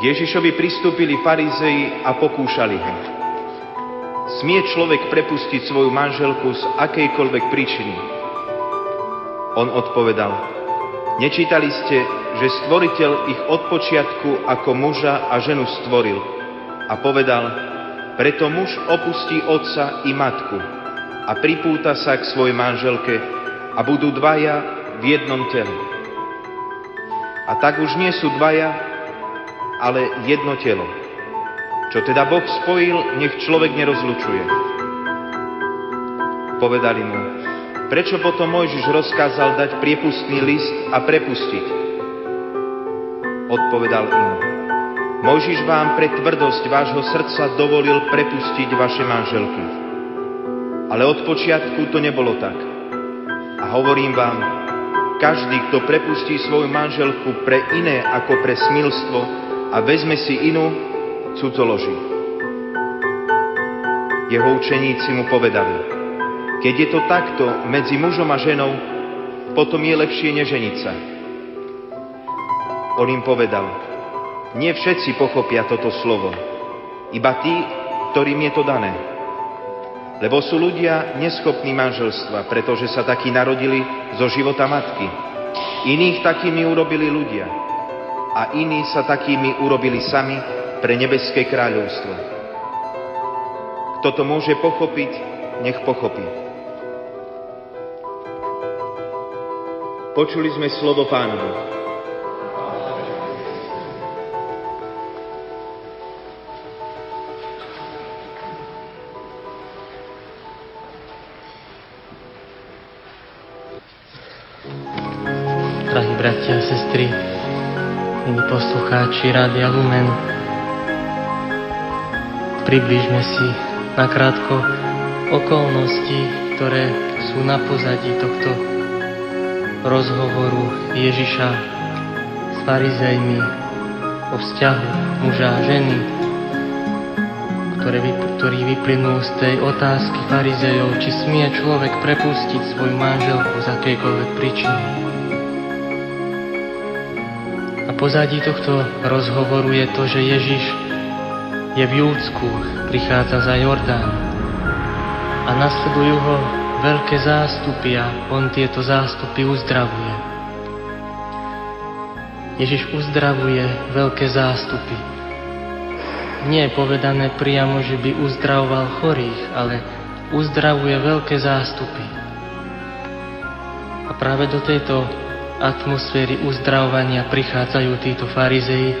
Ježišovi pristúpili farizei a pokúšali ho. Smie človek prepustiť svoju manželku z akejkoľvek príčiny? On odpovedal: Nečítali ste, že Stvoriteľ ich od počiatku ako muža a ženu stvoril a povedal: Preto muž opustí otca i matku a pripúta sa k svojej manželke a budú dvaja v jednom tele. A tak už nie sú dvaja, ale jedno telo. Čo teda Boh spojil, nech človek nerozlučuje. Povedali mu: Prečo potom Mojžiš rozkázal dať priepustný list a prepustiť? Odpovedal im: Mojžiš vám pre tvrdosť vášho srdca dovolil prepustiť vaše manželky. Ale od počiatku to nebolo tak. A hovorím vám, každý, kto prepustí svoju manželku pre iné ako pre smilstvo a vezme si inú, cudzoloží. Jeho učeníci mu povedali: Keď je to takto medzi mužom a ženou, potom je lepšie neženiť sa. On im povedal: Nie všetci pochopia toto slovo, iba tí, ktorým je to dané. Lebo sú ľudia neschopní manželstva, pretože sa takí narodili zo života matky. Iných takými urobili ľudia a iní sa takými urobili sami pre nebeské kráľovstvo. Kto to môže pochopiť, nech pochopí. Počuli sme slovo Pánovo. Drahí bratia a sestry, milí poslucháči Rádia Lumen, približme si nakrátko okolnosti, ktoré sú na pozadí tohto rozhovoru Ježiša s farizejmi o vzťahu muža a ženy, ktorý vyplynul z tej otázky farizejov, či smie človek prepustiť svoju manželku z akejkoľvek príčiny. A pozadí tohto rozhovoru je to, že Ježiš je v Júdsku, prichádza za Jordán a nasledujú ho veľké zástupy a on tieto zástupy uzdravuje. Ježiš uzdravuje veľké zástupy. Nie je povedané priamo, že by uzdravoval chorých, ale uzdravuje veľké zástupy. A práve do tejto atmosféry uzdravovania prichádzajú títo farizei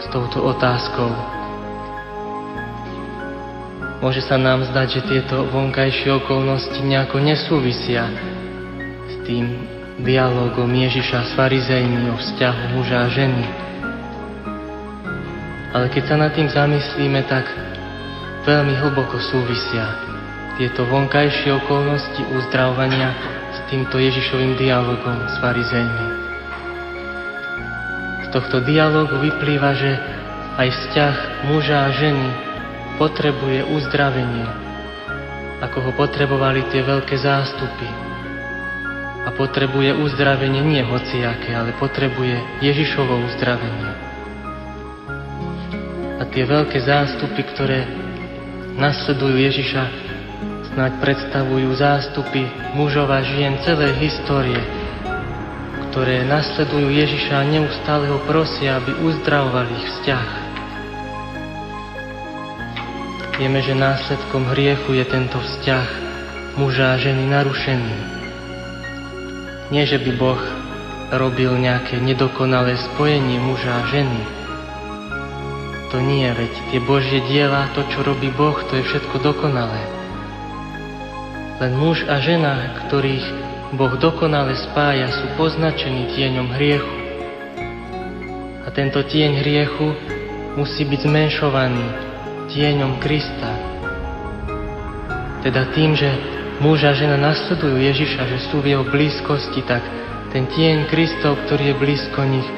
s touto otázkou. Môže sa nám zdať, že tieto vonkajšie okolnosti nejako nesúvisia s tým dialógom Ježiša s farizejmi o vzťahu muža a ženy. Ale keď sa nad tým zamyslíme, tak veľmi hlboko súvisia tieto vonkajšie okolnosti uzdravovania s týmto Ježišovým dialógom s farizejmi. Z tohto dialógu vyplýva, že aj vzťah muža a ženy potrebuje uzdravenie, ako ho potrebovali tie veľké zástupy. A potrebuje uzdravenie nie hociaké, ale potrebuje Ježišovo uzdravenie. A tie veľké zástupy, ktoré nasledujú Ježiša, snáď predstavujú zástupy mužov a žien celej histórie, ktoré nasledujú Ježiša a neustále ho prosia, aby uzdravoval ich vzťah. Vieme, že následkom hriechu je tento vzťah muža a ženy narušený. Nie, že by Boh robil nejaké nedokonalé spojenie muža a ženy. To nie, veď tie Božie diela, to, čo robí Boh, to je všetko dokonalé. Len muž a žena, ktorých Boh dokonale spája, sú poznačení tieňom hriechu. A tento tieň hriechu musí byť zmenšovaný tieňom Krista. Teda tým, že muž a žena nasledujú Ježiša, že sú v jeho blízkosti, tak ten tieň Kristov, ktorý je blízko nich,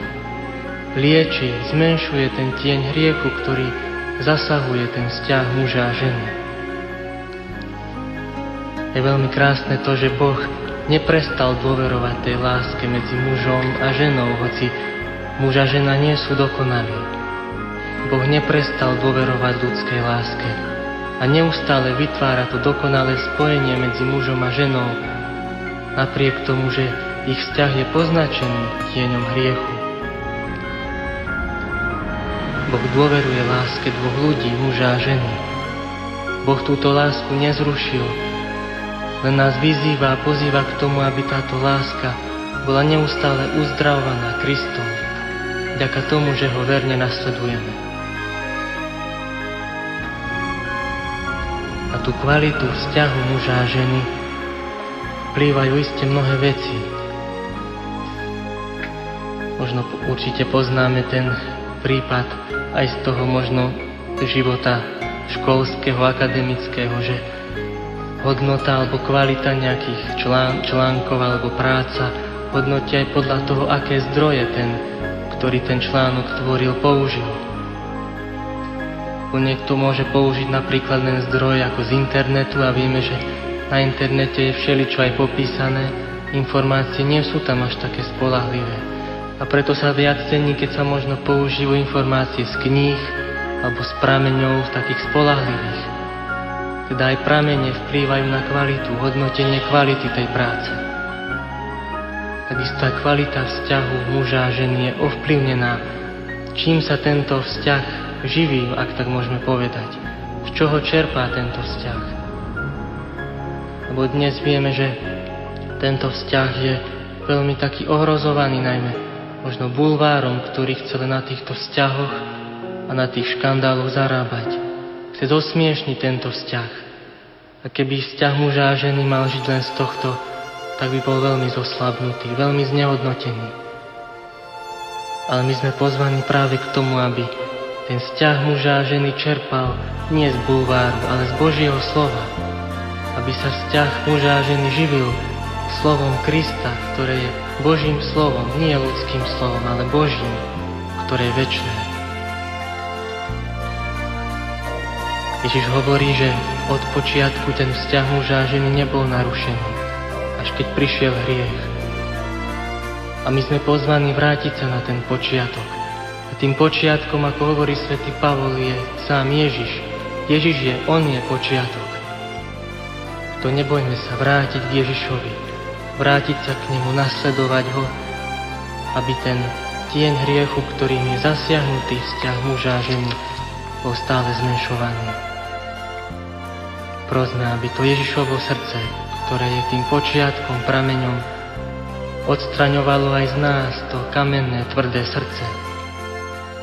lieči, zmenšuje ten tieň hriechu, ktorý zasahuje ten vzťah muža a ženy. Je veľmi krásne to, že Boh neprestal dôverovať tej láske medzi mužom a ženou, hoci muž a žena nie sú dokonalí. Boh neprestal dôverovať ľudskej láske a neustále vytvára to dokonalé spojenie medzi mužom a ženou, napriek tomu, že ich vzťah je poznačený tieňom hriechu. Boh dôveruje láske dvoch ľudí, muža a ženy. Boh túto lásku nezrušil, len nás vyzýva a pozýva k tomu, aby táto láska bola neustále uzdravovaná Kristom, vďaka tomu, že ho verne nasledujeme. A tú kvalitu vzťahu muža a ženy vplývajú iste mnohé veci. Možno určite poznáme ten prípad aj z toho možno života školského, akademického, že hodnota alebo kvalita nejakých článkov alebo práca hodnotia aj podľa toho, aké zdroje ten, ktorý ten článok tvoril, použil. Niekto môže použiť napríklad len zdroj ako z internetu a vieme, že na internete je všeličo aj popísané, informácie nie sú tam až také spoľahlivé. A preto sa viac cení, keď sa možno použijú informácie z kníh alebo z prameňov takých spoľahlivých. Teda aj pramene vplývajú na kvalitu, hodnotenie kvality tej práce. Takisto aj kvalita vzťahu muža a ženy je ovplyvnená, čím sa tento vzťah živí, ak tak môžeme povedať. Z čoho čerpá tento vzťah? Lebo dnes vieme, že tento vzťah je veľmi taký ohrozovaný, najmä možno bulvárom, ktorý chce na týchto vzťahoch a na tých škandáloch zarábať. Chce zosmiešniť tento vzťah. A keby vzťah muža a ženy mal žiť len z tohto, tak by bol veľmi zoslabnutý, veľmi znehodnotený. Ale my sme pozvaní práve k tomu, aby ten vzťah muža a ženy čerpal nie z bulváru, ale z Božieho slova. Aby sa vzťah muža a ženy živil slovom Krista, ktoré je Božím slovom, nie ľudským slovom, ale Božím, ktoré je večné. Ježiš hovorí, že od počiatku ten vzťah muža a ženy nebol narušený, až keď prišiel hriech. A my sme pozvaní vrátiť sa na ten počiatok. A tým počiatkom, ako hovorí svätý Pavol, je sám Ježiš. Ježiš je, on je počiatok. To nebojme sa vrátiť k Ježišovi, vrátiť sa k nemu, nasledovať ho, aby ten tieň hriechu, ktorým je zasiahnutý vzťah muža a ženy, bol stále zmenšovaný. Prosme, aby to Ježišovo srdce, ktoré je tým počiatkom, prameňom, odstraňovalo aj z nás to kamenné, tvrdé srdce,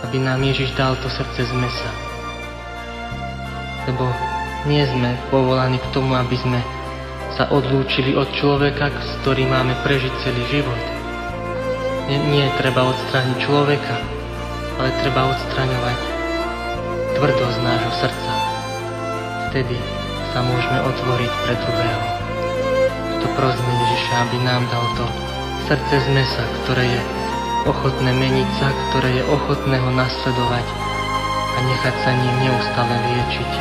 aby nám Ježiš dal to srdce z mesa. Lebo nie sme povolaní k tomu, aby sme sa odlúčili od človeka, s ktorým máme prežiť celý život. Nie treba odstrániť človeka, ale treba odstraňovať tvrdosť nášho srdca. Vtedy sa môžeme otvoriť pre druhého. To prosme Ježiša, aby nám dal to srdce z mesa, ktoré je ochotné meniť sa, ktoré je ochotné ho nasledovať a nechať sa ním neustále liečiť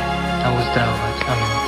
a uzdravovať. Amen.